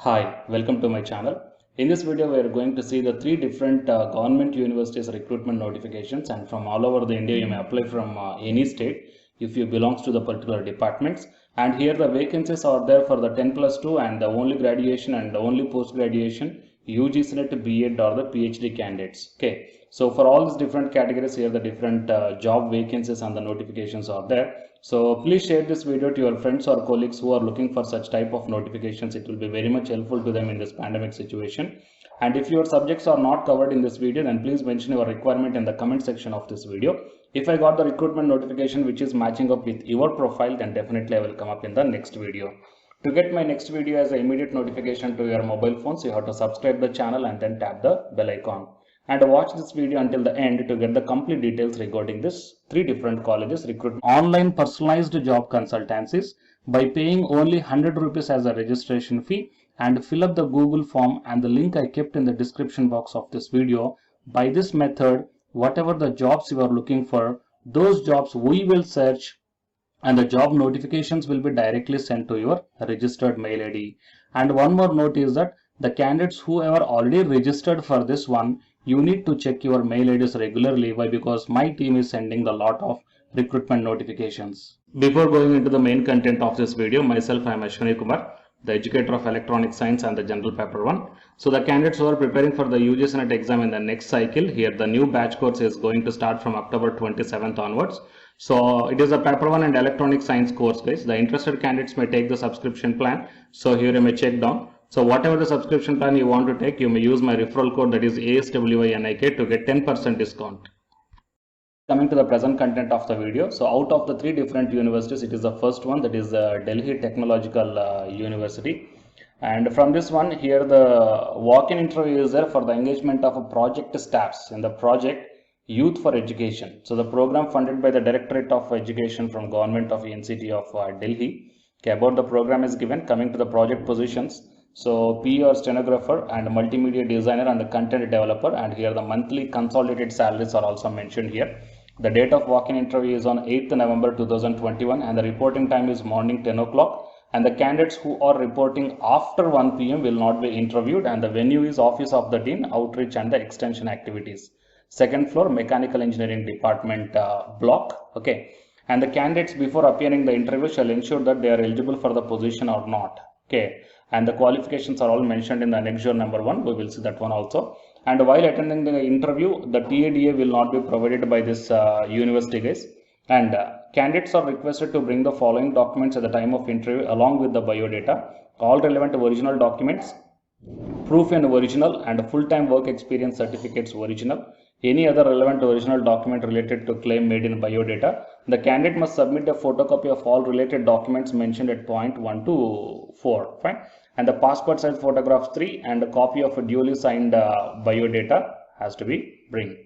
Hi, welcome to my channel. In this video, we are going to see the three different government universities recruitment notifications, and from all over the India, you may apply from any state if you belongs to the particular departments. And here the vacancies are there for the 10+2 and the only graduation and the only post graduation UGC NET, B.Ed or the PhD candidates. Okay, so for all these different categories, here the different job vacancies and the notifications are there. So please share this video to your friends or colleagues who are looking for such type of notifications. It will be very much helpful to them in this pandemic situation. And if your subjects are not covered in this video, then please mention your requirement in the comment section of this video. If I got the recruitment notification which is matching up with your profile, then definitely I will come up in the next video. To get my next video as an immediate notification to your mobile phones, you have to subscribe the channel and then tap the bell icon. And watch this video until the end to get the complete details regarding this three different colleges recruit online personalized job consultancies by paying only 100 rupees as a registration fee, and fill up the Google form and the link I kept in the description box of this video. By this method, whatever the jobs you are looking for, those jobs we will search and the job notifications will be directly sent to your registered mail ID. And one more note is that the candidates who are already registered for this one, you need to check your mail IDs regularly. Why? Because my team is sending a lot of recruitment notifications. Before going into the main content of this video, myself I am Ashwani Kumar, the educator of electronic science and the general paper 1. So the candidates who are preparing for the UGC NET exam in the next cycle, here the new batch course is going to start from October 27th onwards. So it is a paper 1 and electronic science course, guys. The interested candidates may take the subscription plan. So here you may check down. So whatever the subscription plan you want to take, you may use my referral code, that is ASWYNIK, to get 10% discount. Coming to the present content of the video, so out of the three different universities, it is the first one, that is Delhi Technological University. And from this one, here the walk-in interview is there for the engagement of project staffs in the project Youth for Education. So the program funded by the Directorate of Education from Government of NCT of Delhi. Okay, about the program is given. Coming to the project positions, so PE or stenographer and multimedia designer and content developer, and here the monthly consolidated salaries are also mentioned here. The date of walk-in interview is on 8th November 2021 and the reporting time is morning 10 o'clock. And the candidates who are reporting after 1 p.m. will not be interviewed, and the venue is Office of the Dean, Outreach and the Extension activities. Second floor, Mechanical Engineering Department block. Okay, and the candidates before appearing the interview shall ensure that they are eligible for the position or not. Okay, and the qualifications are all mentioned in the annexure number 1. We will see that one also. And while attending the interview, the TADA will not be provided by this university, guys. And candidates are requested to bring the following documents at the time of interview along with the biodata: all relevant original documents, proof in original and full-time work experience certificates original, any other relevant original document related to claim made in biodata. The candidate must submit a photocopy of all related documents mentioned at point 1 to 4. Fine. And the passport size photograph 3 and a copy of a duly signed biodata has to be bring.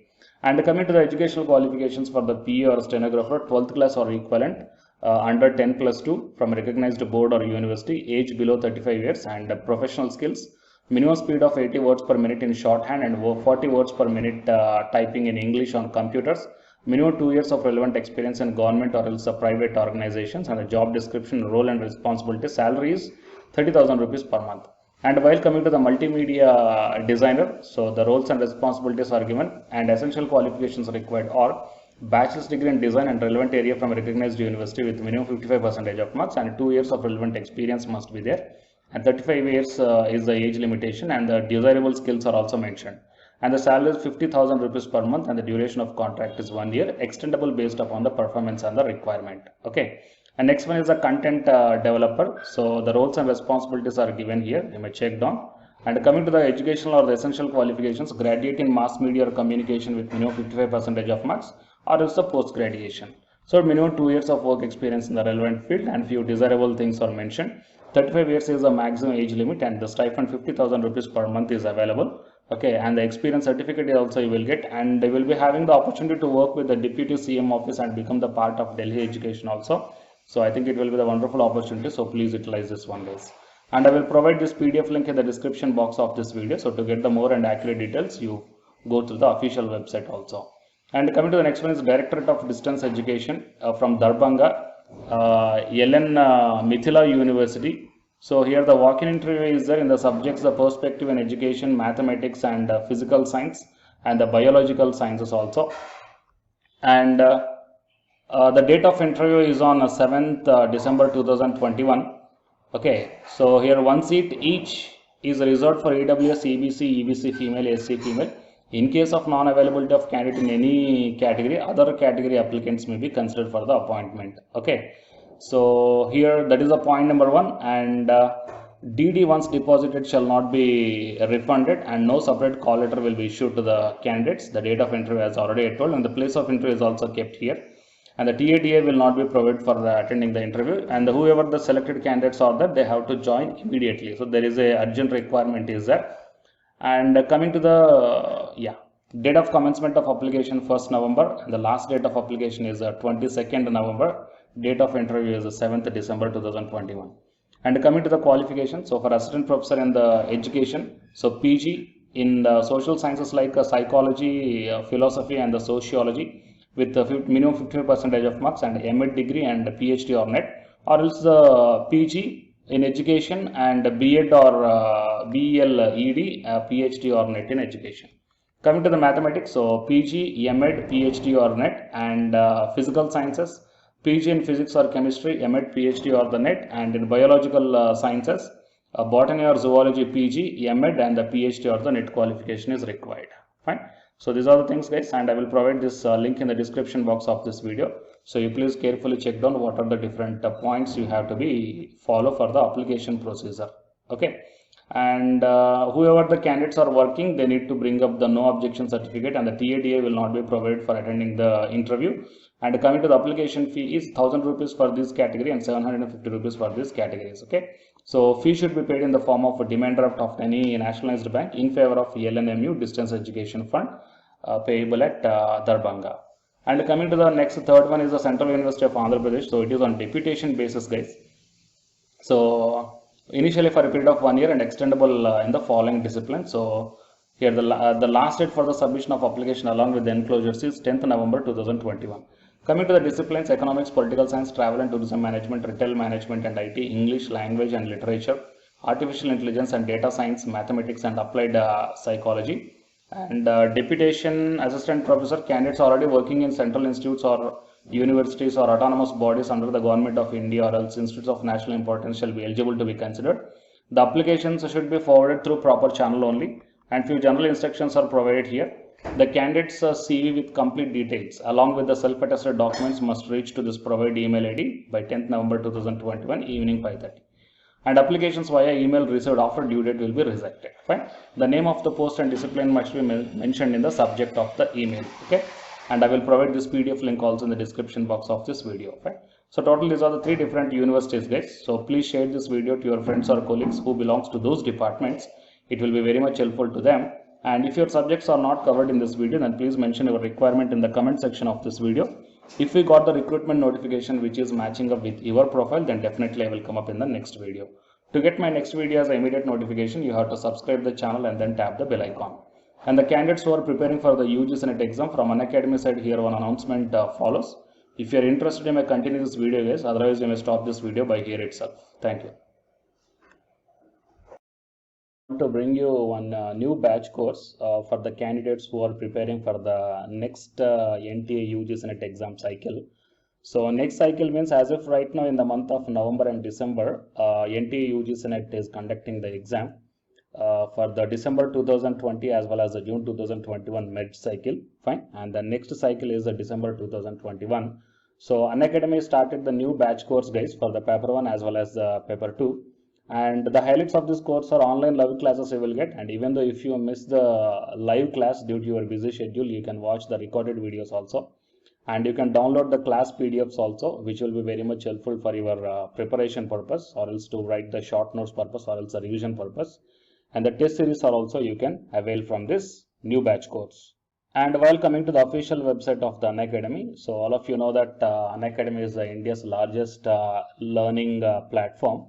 And coming to the educational qualifications for the PE or stenographer, 12th class or equivalent, under 10+2 from a recognized board or university, age below 35 years, and professional skills, minimum speed of 80 words per minute in shorthand and 40 words per minute typing in English on computers, minimum 2 years of relevant experience in government or else private organizations, and the job description, role and responsibility, salary is 30,000 rupees per month. And while coming to the multimedia designer, so the roles and responsibilities are given, and essential qualifications required are bachelor's degree in design and relevant area from a recognized university with minimum 55% of marks, and 2 years of relevant experience must be there, and 35 years is the age limitation, and the desirable skills are also mentioned. And the salary is 50,000 rupees per month, and the duration of contract is 1 year, extendable based upon the performance and the requirement. Okay. And next one is the content developer. So the roles and responsibilities are given here. You may check down. And coming to the educational or the essential qualifications, graduate in mass media or communication with minimum 55% of marks, or else the post graduation. So minimum 2 years of work experience in the relevant field, and few desirable things are mentioned. 35 years is the maximum age limit, and the stipend 50,000 rupees per month is available. Okay, and the experience certificate also you will get, and they will be having the opportunity to work with the Deputy CM office and become the part of Delhi education also. So I think it will be the wonderful opportunity. So please utilize this one, guys. And I will provide this PDF link in the description box of this video. So to get the more and accurate details, you go to the official website also. And coming to the next one is Directorate of Distance Education from Darbhanga, Mithila University. So here the walk-in interview is there in the subjects, the perspective in education, mathematics and physical science and the biological sciences also. And the date of interview is on 7th December 2021. Okay, so here one seat each is reserved for AWS, EBC, EBC female, SC female. In case of non-availability of candidate in any category, other category applicants may be considered for the appointment. Okay, so here that is the point number one. And DD once deposited shall not be refunded, and no separate call letter will be issued to the candidates. The date of interview as already told, and the place of interview is also kept here. And the TADA will not be provided for attending the interview, and whoever the selected candidates are there, they have to join immediately. So there is a urgent requirement is there. And coming to the date of commencement of application 1st November, and the last date of application is 22nd November. Date of interview is 7th December 2021. And coming to the qualification, so for assistant professor in the education, so PG in the social sciences like psychology, philosophy and the sociology, with the minimum 50% of marks, and MA degree and PhD or NET, or else the PG in education and B.Ed or BEL-ED, PhD or NET in education. Coming to the mathematics, so PG, MEd, PhD or NET, and physical sciences, PG in physics or chemistry, MEd, PhD or the NET, and in biological sciences, botany or zoology, PG, MEd, and the PhD or the NET qualification is required. Fine. So these are the things, guys, and I will provide this link in the description box of this video. So you please carefully check down what are the different points you have to be follow for the application procedure. Okay, and whoever the candidates are working, they need to bring up the no objection certificate, and the TADA will not be provided for attending the interview. And coming to the application fee is 1000 rupees for this category and 750 rupees for these categories. Okay, so fee should be paid in the form of a demand draft of any nationalized bank in favor of LNMU Distance Education Fund, payable at Darbhanga. And coming to the next, third one is the Central University of Andhra Pradesh. So it is on deputation basis, guys. So initially for a period of 1 year and extendable in the following disciplines. So here the last date for the submission of application along with the enclosures is 10th November 2021. Coming to the disciplines, economics, political science, travel and tourism management, retail management and IT, English language and literature, artificial intelligence and data science, mathematics and applied psychology. And deputation assistant professor candidates already working in central institutes or universities or autonomous bodies under the government of India or else institutes of national importance shall be eligible to be considered. The applications should be forwarded through proper channel only, and few general instructions are provided here. The candidate's CV with complete details along with the self-attested documents must reach to this provided email ID by 10th November 2021 evening 5:30. And applications via email received after due date will be rejected. Fine. The name of the post and discipline must be mentioned in the subject of the email. Okay, and I will provide this PDF link also in the description box of this video. Fine. So total these are the 3 different universities, guys. So please share this video to your friends or colleagues who belongs to those departments. It will be very much helpful to them. And if your subjects are not covered in this video, then please mention your requirement in the comment section of this video. If we got the recruitment notification which is matching up with your profile, then definitely I will come up in the next video. To get my next video as an immediate notification, you have to subscribe the channel and then tap the bell icon. And the candidates who are preparing for the UGC NET exam from Unacademy side, here one announcement follows. If you are interested, you may continue this video, guys. Otherwise, you may stop this video by here itself. Thank you. To bring you one new batch course for the candidates who are preparing for the next NTA UGC NET exam cycle. So next cycle means as of right now in the month of November and December, NTA UGC NET is conducting the exam for the December 2020 as well as the June 2021 med cycle. Fine. And the next cycle is the December 2021. So Unacademy started the new batch course, guys, for the paper 1 as well as the paper 2. And the highlights of this course are online live classes you will get, and even though if you miss the live class due to your busy schedule, you can watch the recorded videos also, and you can download the class PDFs also, which will be very much helpful for your preparation purpose, or else to write the short notes purpose, or else the revision purpose. And the test series are also you can avail from this new batch course. And while coming to the official website of the Unacademy, so all of you know that Unacademy is India's largest learning platform.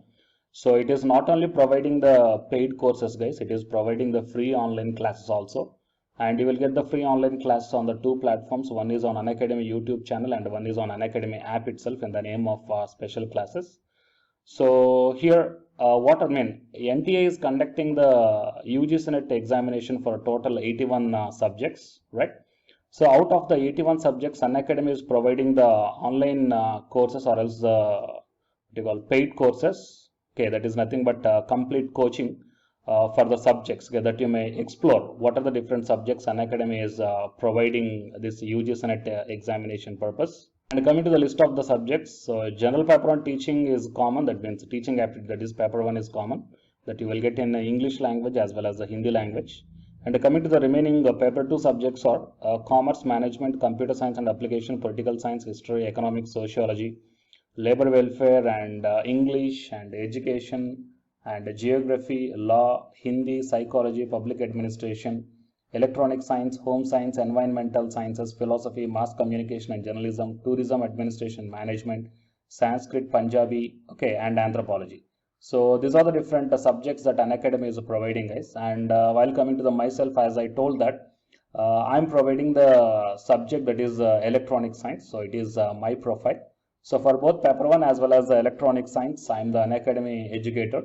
So it is not only providing the paid courses, guys, it is providing the free online classes also. And you will get the free online classes on the 2 platforms. One is on Unacademy YouTube channel and one is on Unacademy app itself in the name of special classes. So here what I mean, NTA is conducting the UGC NET examination for a total 81 subjects, right? So out of the 81 subjects, Unacademy is providing the online courses, or else what you call paid courses. Okay, that is nothing but complete coaching for the subjects, okay, that you may explore what are the different subjects Unacademy is providing this UGC NET examination purpose. And coming to the list of the subjects, so general paper 1 teaching is common, that means teaching aptitude, that is paper 1 is common, that you will get in English language as well as the Hindi language. And coming to the remaining paper 2 subjects are commerce, management, computer science and application, political science, history, economics, sociology, labor welfare and English and education and geography, law, Hindi, psychology, public administration, electronic science, home science, environmental sciences, philosophy, mass communication and journalism, tourism, administration, management, Sanskrit, Punjabi, okay, and anthropology. So these are the different subjects that Unacademy is providing, guys. And while coming to the myself, as I told that I'm providing the subject that is electronic science. So it is my profile. So for both paper 1 as well as the electronic science, I am the Unacademy educator.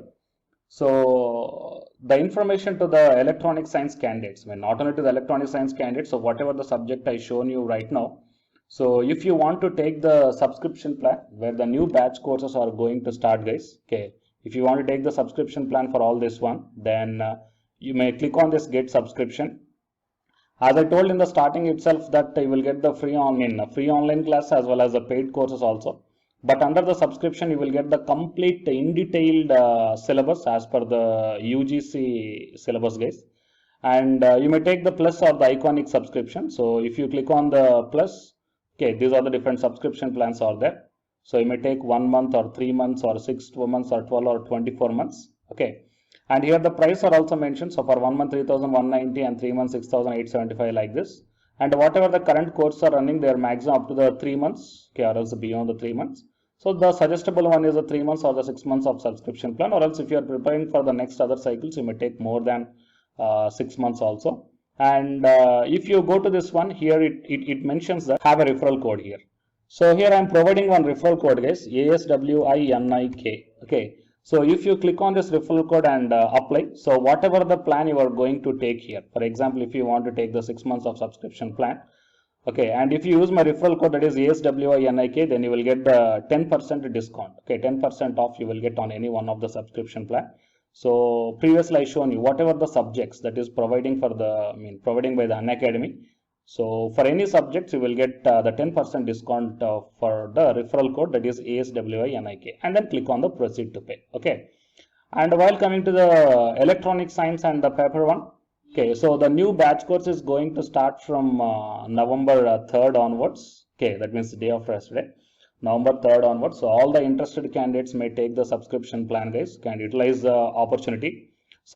So the information to the electronic science candidates, I mean, not only to the electronic science candidates, so whatever the subject I shown you right now. So if you want to take the subscription plan where the new batch courses are going to start, guys, okay, if you want to take the subscription plan for all this one, then you may click on this get subscription. As I told in the starting itself that you will get the free online class as well as the paid courses also. But under the subscription, you will get the complete in detailed syllabus as per the UGC syllabus, guys. And you may take the plus or the iconic subscription. So if you click on the plus, okay, these are the different subscription plans are there. So you may take 1 month or 3 months or 6 months or 12 or 24 months. Okay. And here the price are also mentioned. So for 1 month 3,190 and 3 months 6,875 like this. And whatever the current courses are running, they are maximum up to the 3 months, okay, or else beyond the 3 months. So the suggestible one is the 3 months or the 6 months of subscription plan, or else if you are preparing for the next other cycles, you may take more than 6 months also. And if you go to this one here, it mentions that have a referral code here. So here I am providing one referral code, guys, ASWINIK. Okay. So if you click on this referral code and apply, so whatever the plan you are going to take here, for example, if you want to take the 6 months of subscription plan, okay, and if you use my referral code that is ASWINIK, then you will get the 10% discount. Okay, 10% off you will get on any one of the subscription plan. So previously I shown you whatever the subjects that is providing for the providing by the Unacademy. So for any subjects you will get the 10% discount for the referral code that is ASWINIK, and then click on the proceed to pay. Okay, and while coming to the electronic science and the paper 1. Okay, so the new batch course is going to start from November 3rd onwards. Okay, that means the day after yesterday, November 3rd onwards. So all the interested candidates may take the subscription plan, guys, can utilize the opportunity.